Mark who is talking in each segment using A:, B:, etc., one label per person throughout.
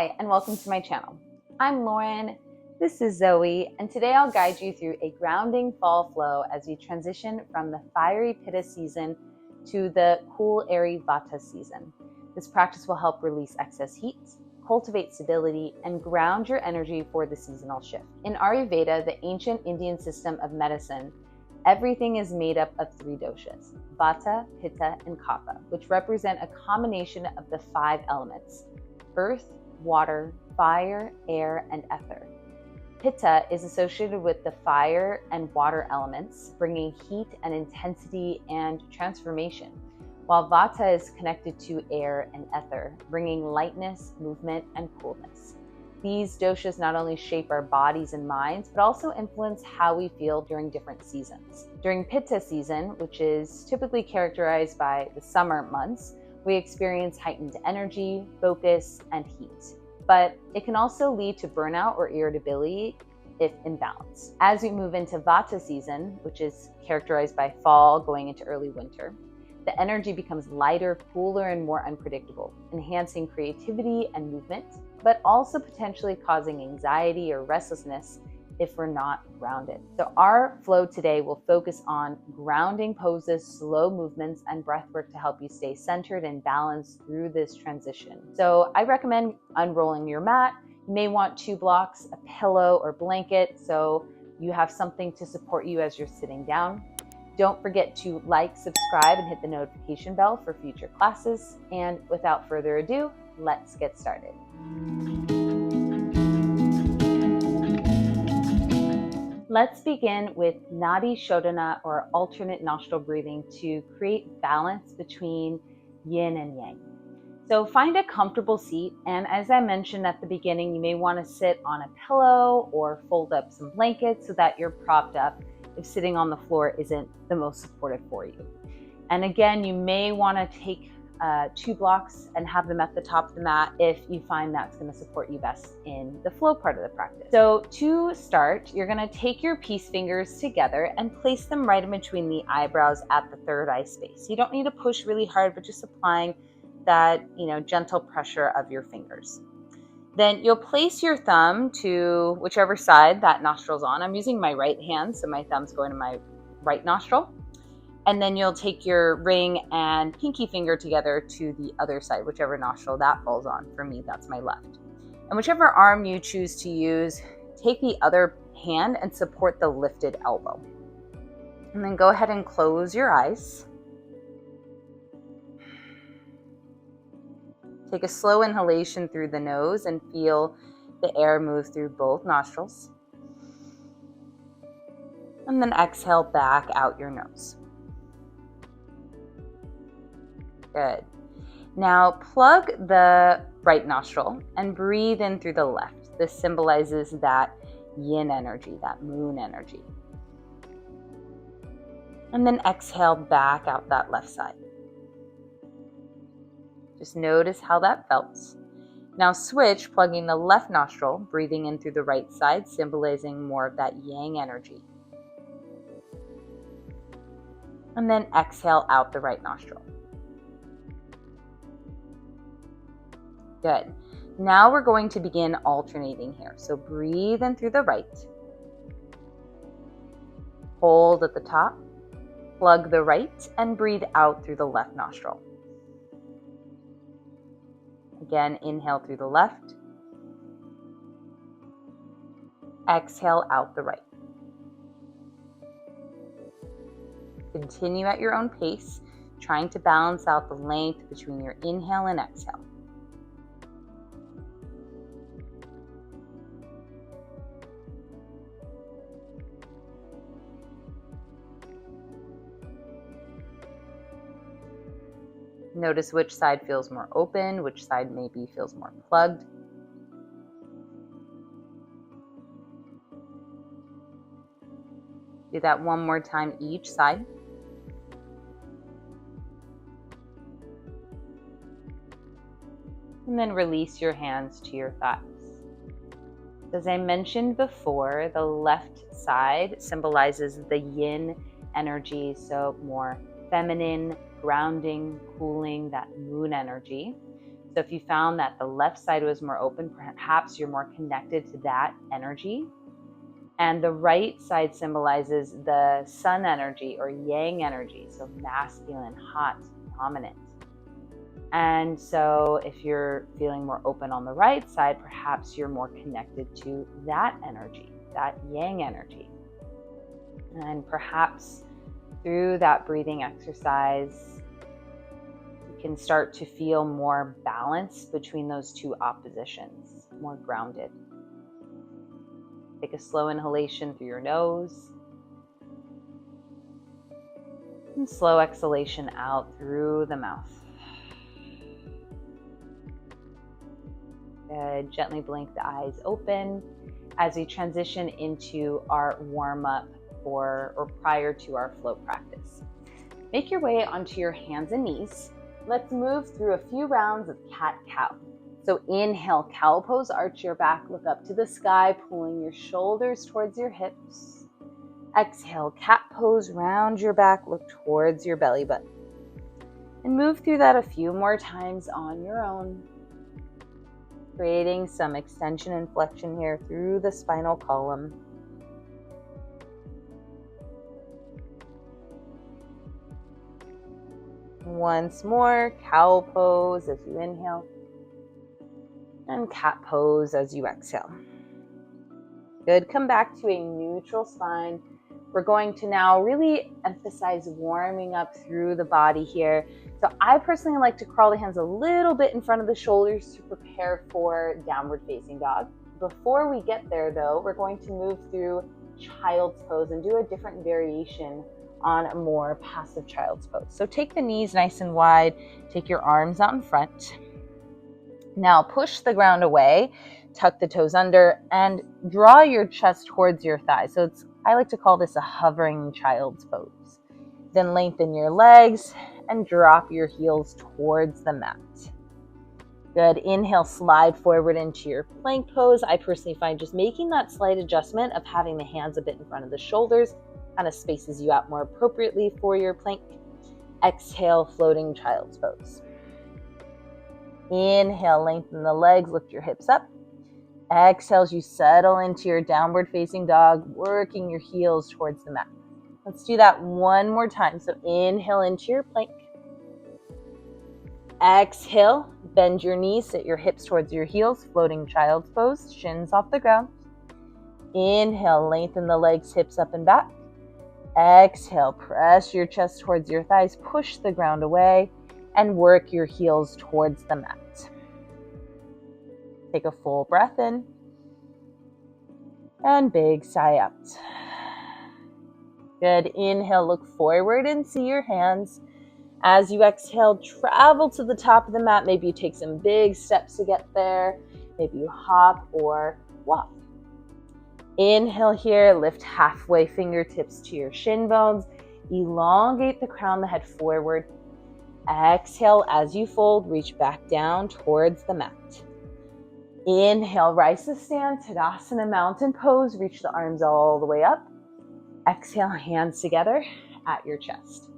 A: Hi, and welcome to my channel. I'm Lauren, this is Zoe, and today I'll guide you through a grounding fall flow as we transition from the fiery Pitta season to the cool, airy Vata season. This practice will help release excess heat, cultivate stability, and ground your energy for the seasonal shift. In Ayurveda, the ancient Indian system of medicine, everything is made up of three doshas, Vata, Pitta, and Kapha, which represent a combination of the 5 elements: earth, water, fire, air, and ether. Pitta is associated with the fire and water elements, bringing heat and intensity and transformation, while Vata is connected to air and ether, bringing lightness, movement, and coolness. These doshas not only shape our bodies and minds, but also influence how we feel during different seasons. During Pitta season, which is typically characterized by the summer months, we experience heightened energy, focus, and heat. But it can also lead to burnout or irritability if imbalanced. As we move into Vata season, which is characterized by fall going into early winter, the energy becomes lighter, cooler, and more unpredictable, enhancing creativity and movement, but also potentially causing anxiety or restlessness if we're not grounded. So our flow today will focus on grounding poses, slow movements, and breath work to help you stay centered and balanced through this transition. So I recommend unrolling your mat. You may want 2 blocks, a pillow or blanket, so you have something to support you as you're sitting down. Don't forget to like, subscribe, and hit the notification bell for future classes. And without further ado, let's get started. Let's begin with Nadhi Shodhana, or alternate nostril breathing, to create balance between yin and yang. So find a comfortable seat, and as I mentioned at the beginning, you may want to sit on a pillow or fold up some blankets so that you're propped up if sitting on the floor isn't the most supportive for you. And again, you may want to take 2 blocks and have them at the top of the mat if you find that's going to support you best in the flow part of the practice. So to start, you're going to take your peace fingers together and place them right in between the eyebrows at the third eye space. You don't need to push really hard, but just applying that, gentle pressure of your fingers. Then you'll place your thumb to whichever side that nostril's on. I'm using my right hand, so my thumb's going to my right nostril. And then you'll take your ring and pinky finger together to the other side, whichever nostril that falls on. For me, that's my left. And whichever arm you choose to use, take the other hand and support the lifted elbow. And then go ahead and close your eyes. Take a slow inhalation through the nose and feel the air move through both nostrils. And then exhale back out your nose. Good. Now plug the right nostril and breathe in through the left. This symbolizes that yin energy, that moon energy. And then exhale back out that left side. Just notice how that felt. Now switch, plugging the left nostril, breathing in through the right side, symbolizing more of that yang energy. And then exhale out the right nostril. Good. Now we're going to begin alternating here. So breathe in through the right. Hold at the top. Plug the right and breathe out through the left nostril. Again, inhale through the left. Exhale out the right. Continue at your own pace, trying to balance out the length between your inhale and exhale. Notice which side feels more open, which side maybe feels more plugged. Do that one more time each side. And then release your hands to your thighs. As I mentioned before, the left side symbolizes the yin energy, so more feminine, grounding, cooling, that moon energy. So if you found that the left side was more open, perhaps you're more connected to that energy. And the right side symbolizes the sun energy or yang energy, so masculine, hot, dominant. And so if you're feeling more open on the right side, perhaps you're more connected to that energy, that yang energy. And perhaps through that breathing exercise, you can start to feel more balance between those two oppositions, more grounded. Take a slow inhalation through your nose and slow exhalation out through the mouth. Good. Gently blink the eyes open as we transition into our warm-up or prior to our flow practice. Make your way onto your hands and knees. Let's move through a few rounds of cat-cow. So inhale, cow pose, arch your back, look up to the sky, pulling your shoulders towards your hips. Exhale, cat pose, round your back, look towards your belly button. And move through that a few more times on your own, creating some extension and flexion here through the spinal column. Once more, cow pose as you inhale. And cat pose as you exhale. Good. Come back to a neutral spine. We're going to now really emphasize warming up through the body here. So I personally like to crawl the hands a little bit in front of the shoulders to prepare for downward facing dog. Before we get there though, we're going to move through child's pose and do a different variation on a more passive child's pose. So take the knees nice and wide, take your arms out in front. Now push the ground away, tuck the toes under, and draw your chest towards your thighs. So I like to call this a hovering child's pose. Then lengthen your legs and drop your heels towards the mat. Good. Inhale, slide forward into your plank pose. I personally find just making that slight adjustment of having the hands a bit in front of the shoulders kind of spaces you out more appropriately for your plank. Exhale, floating child's pose. Inhale, lengthen the legs, lift your hips up. Exhale as you settle into your downward facing dog, working your heels towards the mat. Let's do that one more time. So inhale into your plank. Exhale, bend your knees, sit your hips towards your heels, floating child's pose, shins off the ground. Inhale, lengthen the legs, hips up and back. Exhale, press your chest towards your thighs, push the ground away, and work your heels towards the mat. Take a full breath in and big sigh out. Good. Inhale, look forward and see your hands. As you exhale, travel to the top of the mat. Maybe you take some big steps to get there. Maybe you hop or walk. Inhale here, lift halfway, fingertips to your shin bones. Elongate the crown of the head forward. Exhale as you fold, reach back down towards the mat. Inhale, rise to stand, Tadasana mountain pose, reach the arms all the way up. Exhale, hands together at your chest.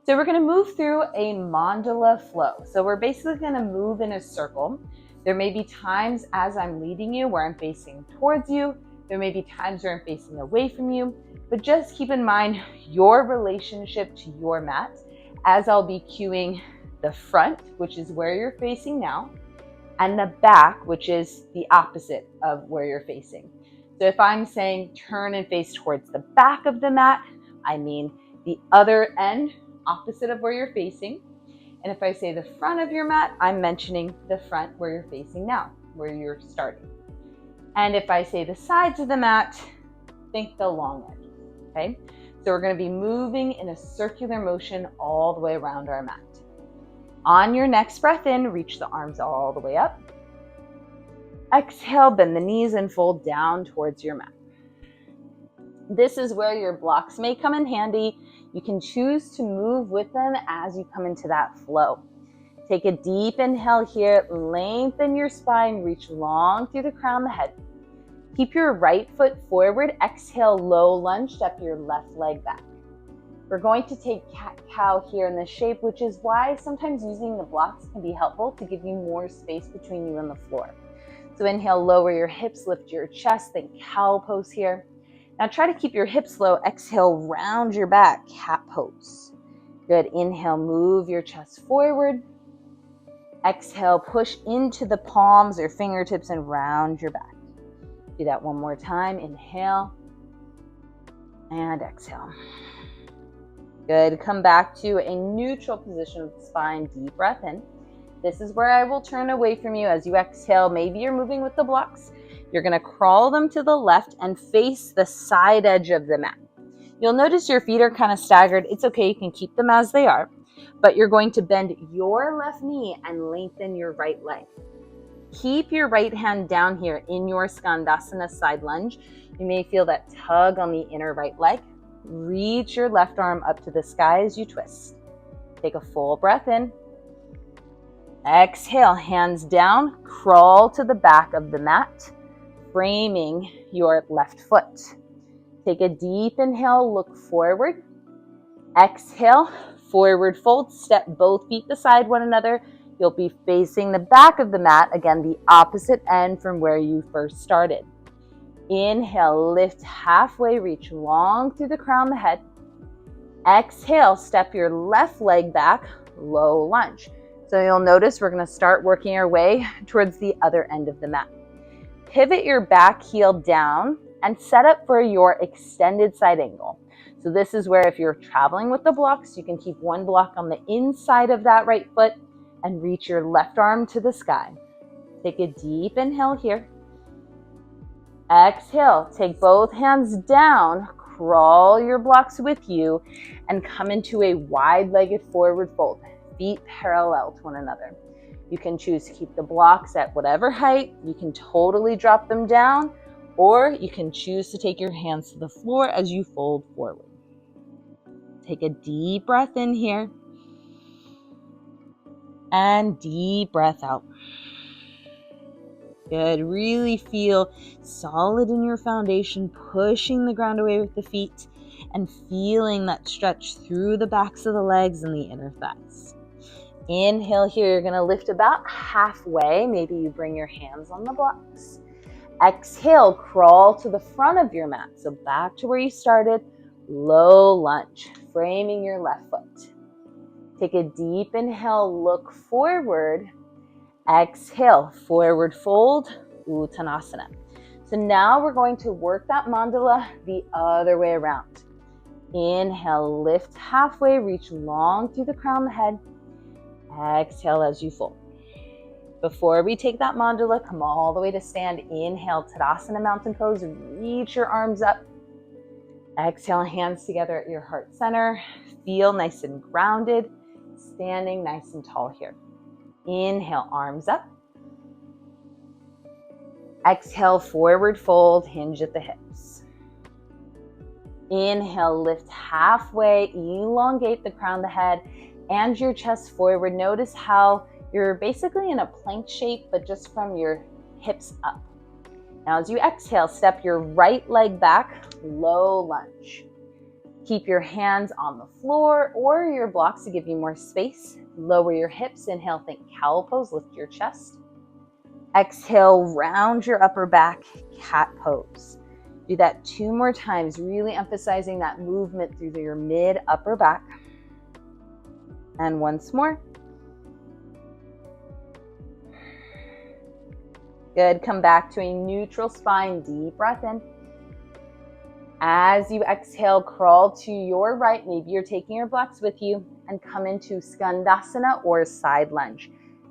A: So we're going to move through a mandala flow. So we're basically going to move in a circle. There may be times as I'm leading you where I'm facing towards you. There may be times where I'm facing away from you, but just keep in mind your relationship to your mat as I'll be cueing the front, which is where you're facing now, and the back, which is the opposite of where you're facing. So if I'm saying turn and face towards the back of the mat, I mean the other end, opposite of where you're facing. And if I say the front of your mat, I'm mentioning the front where you're facing now, where you're starting. And if I say the sides of the mat, think the long edge, okay? So we're going to be moving in a circular motion all the way around our mat. On your next breath in, reach the arms all the way up. Exhale, bend the knees and fold down towards your mat. This is where your blocks may come in handy. You can choose to move with them as you come into that flow. Take a deep inhale here, lengthen your spine, reach long through the crown of the head. Keep your right foot forward, exhale, low lunge, step your left leg back. We're going to take cat-cow here in this shape, which is why sometimes using the blocks can be helpful to give you more space between you and the floor. So inhale, lower your hips, lift your chest, think cow pose here. Now try to keep your hips low. Exhale, round your back, cat pose. Good. Inhale, move your chest forward. Exhale, push into the palms or fingertips and round your back. Do that one more time. Inhale and exhale. Good. Come back to a neutral position with the spine. Deep breath in. This is where I will turn away from you as you exhale. Maybe you're moving with the blocks. You're going to crawl them to the left and face the side edge of the mat. You'll notice your feet are kind of staggered. It's okay. You can keep them as they are. But you're going to bend your left knee and lengthen your right leg. Keep your right hand down here in your Skandasana side lunge. You may feel that tug on the inner right leg. Reach your left arm up to the sky as you twist. Take a full breath in. Exhale, hands down, crawl to the back of the mat, framing your left foot. Take a deep inhale, look forward. Exhale, forward fold, step both feet beside one another. You'll be facing the back of the mat, again, the opposite end from where you first started. Inhale, lift halfway, reach long through the crown of the head. Exhale, step your left leg back, low lunge. So you'll notice we're going to start working our way towards the other end of the mat. Pivot your back heel down and set up for your extended side angle. So this is where if you're traveling with the blocks, you can keep one block on the inside of that right foot and reach your left arm to the sky. Take a deep inhale here. Exhale, take both hands down, crawl your blocks with you, and come into a wide-legged forward fold. Feet parallel to one another. You can choose to keep the blocks at whatever height. You can totally drop them down, or you can choose to take your hands to the floor as you fold forward. Take a deep breath in here, and deep breath out. Good. Really feel solid in your foundation, pushing the ground away with the feet, and feeling that stretch through the backs of the legs and the inner thighs. Inhale here, you're going to lift about halfway. Maybe you bring your hands on the blocks. Exhale, crawl to the front of your mat. So back to where you started, low lunge, framing your left foot. Take a deep inhale, look forward. Exhale, forward fold, Uttanasana. So now we're going to work that mandala the other way around. Inhale, lift halfway, reach long through the crown of the head. Exhale as you fold. Before we take that mandala, come all the way to stand. Inhale, Tadasana mountain pose. Reach your arms up. Exhale, hands together at your heart center. Feel nice and grounded. Standing nice and tall here. Inhale, arms up. Exhale, forward fold, hinge at the hips. Inhale, lift halfway, elongate the crown of the head and your chest forward. Notice how you're basically in a plank shape, but just from your hips up. Now as you exhale, step your right leg back, low lunge. Keep your hands on the floor or your blocks to give you more space. Lower your hips. Inhale, think cow pose, lift your chest. Exhale, round your upper back, cat pose. Do that 2 more times, really emphasizing that movement through your mid upper back. And once more. Good. Come back to a neutral spine. Deep breath in. As you exhale, crawl to your right. Maybe you're taking your blocks with you and come into Skandasana or side lunge.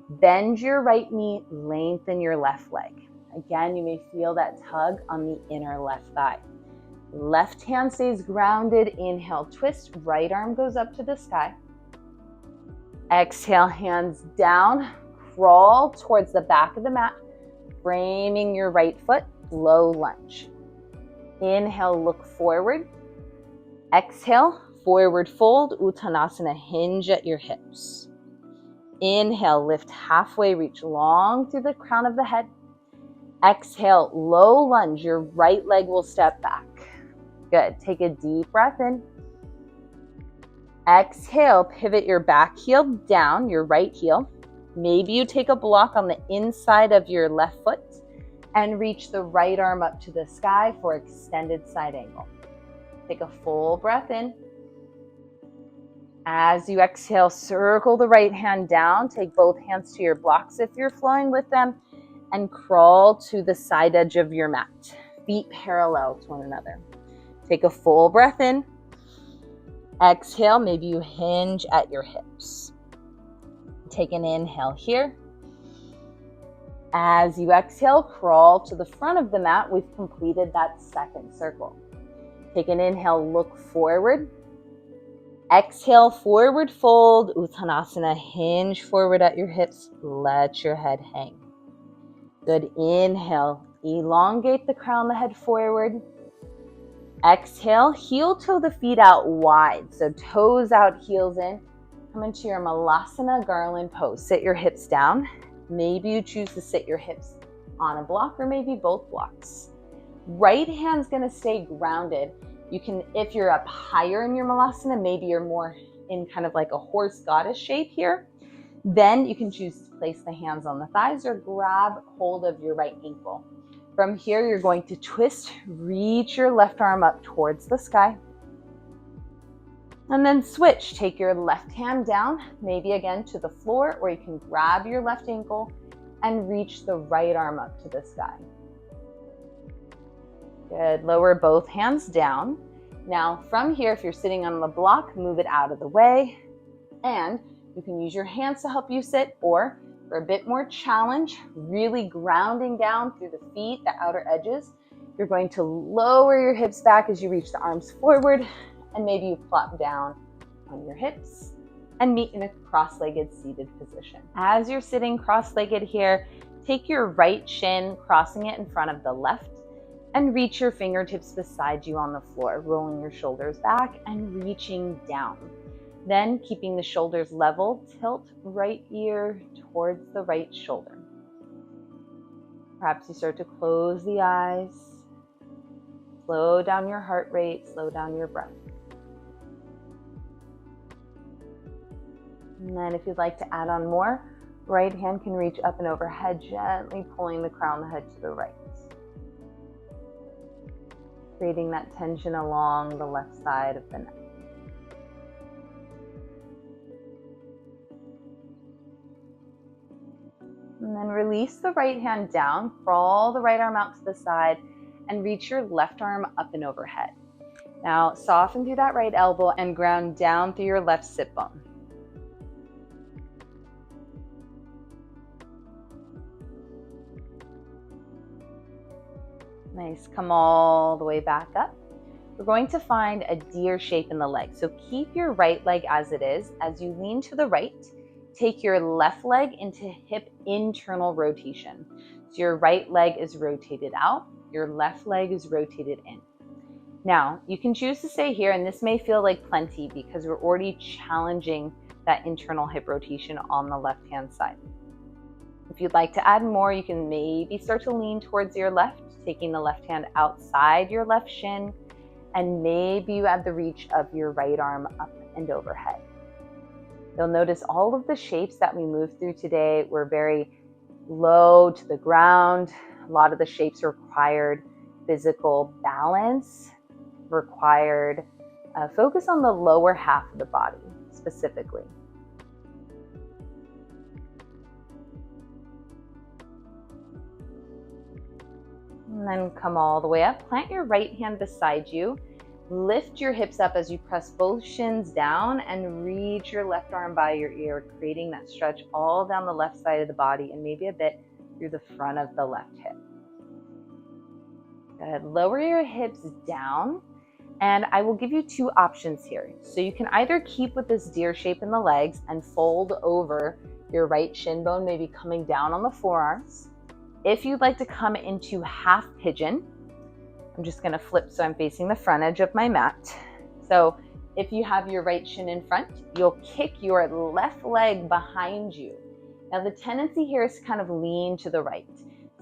A: Bend your right knee, lengthen your left leg. Again, you may feel that tug on the inner left thigh. Left hand stays grounded. Inhale, twist. Right arm goes up to the sky. Exhale, hands down. Crawl towards the back of the mat, framing your right foot, low lunge. Inhale, look forward. Exhale, forward fold, Uttanasana, hinge at your hips. Inhale, lift halfway, reach long through the crown of the head. Exhale, low lunge, your right leg will step back. Good. Take a deep breath in. Exhale, pivot your back heel down, your right heel. Maybe you take a block on the inside of your left foot and reach the right arm up to the sky for extended side angle. Take a full breath in. As you exhale, circle the right hand down. Take both hands to your blocks if you're flowing with them, and crawl to the side edge of your mat. Feet parallel to one another. Take a full breath in. Exhale, maybe you hinge at your hips. Take an inhale here. As you exhale, crawl to the front of the mat. We've completed that second circle. Take an inhale, look forward. Exhale, forward fold, Uttanasana, hinge forward at your hips, let your head hang. Good, inhale, elongate the crown, the head forward. Exhale, heel toe the feet out wide, so toes out, heels in. Come into your Malasana Garland pose. Sit your hips down. Maybe you choose to sit your hips on a block or maybe both blocks. Right hand's gonna stay grounded. You can, if you're up higher in your Malasana, maybe you're more in kind of like a horse goddess shape here, then you can choose to place the hands on the thighs or grab hold of your right ankle. From here, you're going to twist, reach your left arm up towards the sky, and then switch. Take your left hand down, maybe again to the floor, or you can grab your left ankle and reach the right arm up to the sky. Good, lower both hands down. Now from here, if you're sitting on the block, move it out of the way, and you can use your hands to help you sit, or for a bit more challenge, really grounding down through the feet, the outer edges, you're going to lower your hips back as you reach the arms forward, and maybe you plop down on your hips and meet in a cross-legged seated position. As you're sitting cross-legged here, take your right shin, crossing it in front of the left, and reach your fingertips beside you on the floor, rolling your shoulders back and reaching down. Then, keeping the shoulders level, tilt right ear towards the right shoulder. Perhaps you start to close the eyes, slow down your heart rate, slow down your breath. And then if you'd like to add on more, right hand can reach up and overhead, gently pulling the crown of the head to the right. Creating that tension along the left side of the neck. And then release the right hand down, crawl the right arm out to the side, and reach your left arm up and overhead. Now soften through that right elbow and ground down through your left sit bone. Nice, come all the way back up. We're going to find a deer shape in the leg. So keep your right leg as it is. As you lean to the right, take your left leg into hip internal rotation. So your right leg is rotated out, your left leg is rotated in. Now, you can choose to stay here, and this may feel like plenty because we're already challenging that internal hip rotation on the left-hand side. If you'd like to add more, you can maybe start to lean towards your left, taking the left hand outside your left shin, and maybe you add the reach of your right arm up and overhead. You'll notice all of the shapes that we moved through today were very low to the ground. A lot of the shapes required physical balance, required focus on the lower half of the body specifically. And then come all the way up. Plant your right hand beside you. Lift your hips up as you press both shins down and reach your left arm by your ear, creating that stretch all down the left side of the body and maybe a bit through the front of the left hip. Good. Lower your hips down, and I will give you two options here. So you can either keep with this deer shape in the legs and fold over your right shin bone, maybe coming down on the forearms. If you'd like to come into half pigeon, I'm just going to flip so I'm facing the front edge of my mat. So if you have your right shin in front, you'll kick your left leg behind you. Now the tendency here is to kind of lean to the right.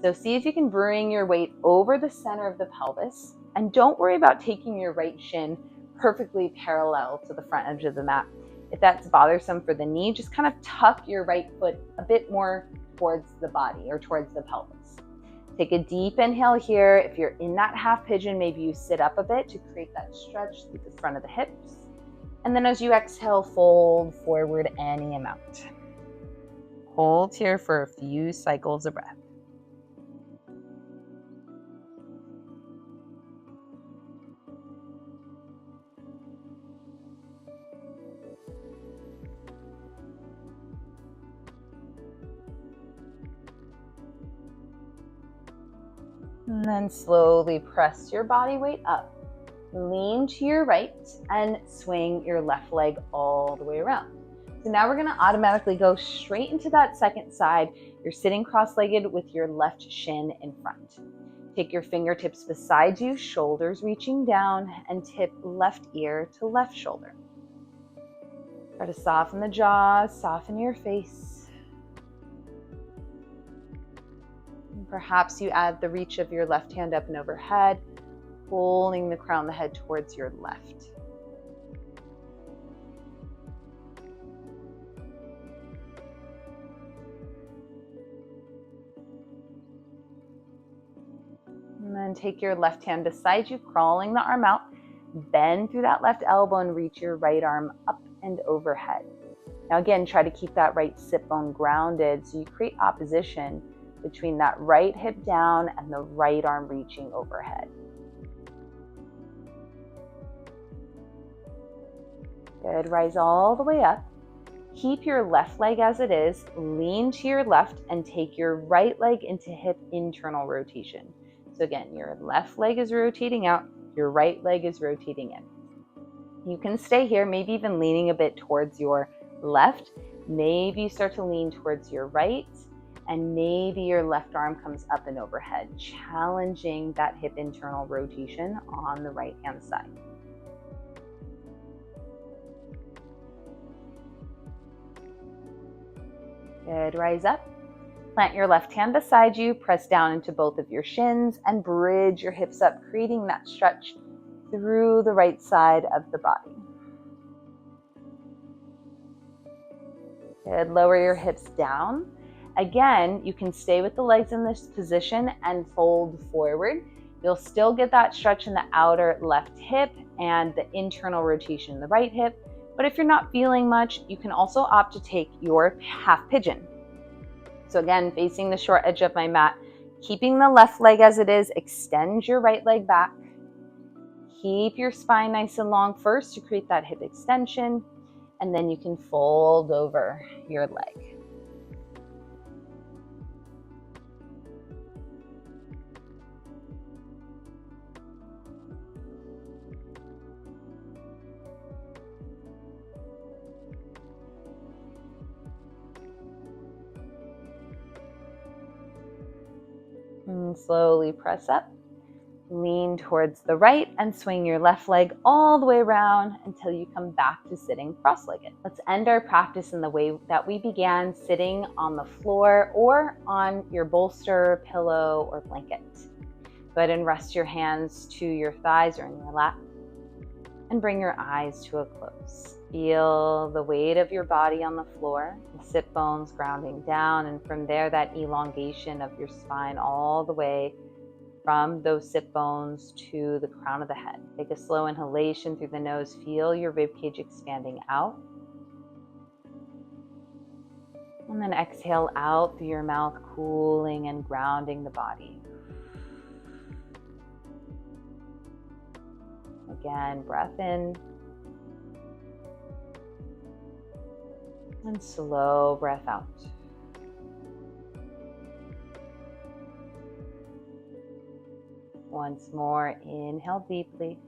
A: So see if you can bring your weight over the center of the pelvis, and don't worry about taking your right shin perfectly parallel to the front edge of the mat. if that's bothersome for the knee, just kind of tuck your right foot a bit more towards the body or towards the pelvis. Take a deep inhale here. If you're in that half pigeon, maybe you sit up a bit to create that stretch through the front of the hips. And then as you exhale, fold forward any amount. Hold here for a few cycles of breath. And then slowly press your body weight up. Lean to your right and swing your left leg all the way around. So now we're going to automatically go straight into that second side. You're sitting cross-legged with your left shin in front. Take your fingertips beside you, shoulders reaching down, and tip left ear to left shoulder. Try to soften the jaw, soften your face. Perhaps you add the reach of your left hand up and overhead, pulling the crown of the head towards your left. And then take your left hand beside you, crawling the arm out, bend through that left elbow and reach your right arm up and overhead. Now again, try to keep that right sit bone grounded so you create opposition between that right hip down and the right arm reaching overhead. Good, rise all the way up. Keep your left leg as it is, lean to your left and take your right leg into hip internal rotation. So again, your left leg is rotating out, your right leg is rotating in. You can stay here, maybe even leaning a bit towards your left. Maybe you start to lean towards your right, and maybe your left arm comes up and overhead, challenging that hip internal rotation on the right hand side. Good, rise up. Plant your left hand beside you, press down into both of your shins and bridge your hips up, creating that stretch through the right side of the body. Good, lower your hips down. Again, you can stay with the legs in this position and fold forward. You'll still get that stretch in the outer left hip and the internal rotation in the right hip. But if you're not feeling much, you can also opt to take your half pigeon. So again, facing the short edge of my mat, keeping the left leg as it is, extend your right leg back. Keep your spine nice and long first to create that hip extension, and then you can fold over your leg. And slowly press up, lean towards the right and swing your left leg all the way around until you come back to sitting cross-legged. Let's end our practice in the way that we began, sitting on the floor or on your bolster, pillow, or blanket. Go ahead and rest your hands to your thighs or in your lap and bring your eyes to a close. Feel the weight of your body on the floor, the sit bones grounding down, and from there that elongation of your spine all the way from those sit bones to the crown of the head. Take a slow inhalation through the nose. Feel your ribcage expanding out. And then exhale out through your mouth, cooling and grounding the body. Again, breath in. And slow breath out. Once more, inhale deeply.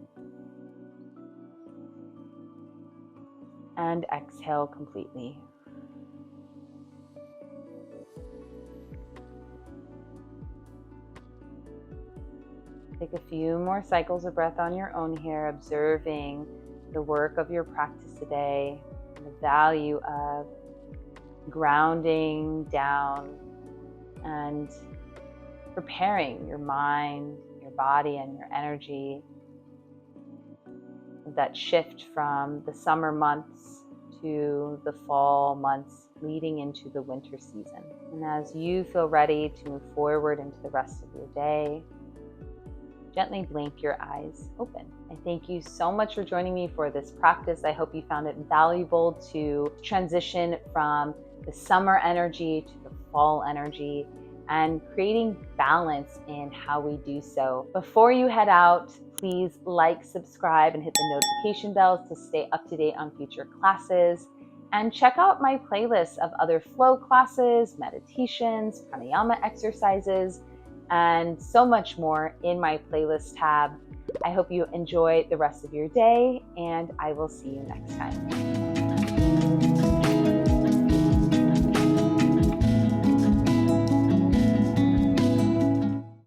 A: And exhale completely. Take a few more cycles of breath on your own here, observing the work of your practice today, and the value of grounding down and preparing your mind, your body, and your energy. That shift from the summer months to the fall months leading into the winter season. And as you feel ready to move forward into the rest of your day, gently blink your eyes open. I thank you so much for joining me for this practice. I hope you found it valuable to transition from the summer energy to the fall energy and creating balance in how we do so. Before you head out, please like, subscribe, and hit the notification bells to stay up to date on future classes. And check out my playlist of other flow classes, meditations, pranayama exercises, and so much more in my playlist tab. I hope you enjoy the rest of your day, and I will see you next time.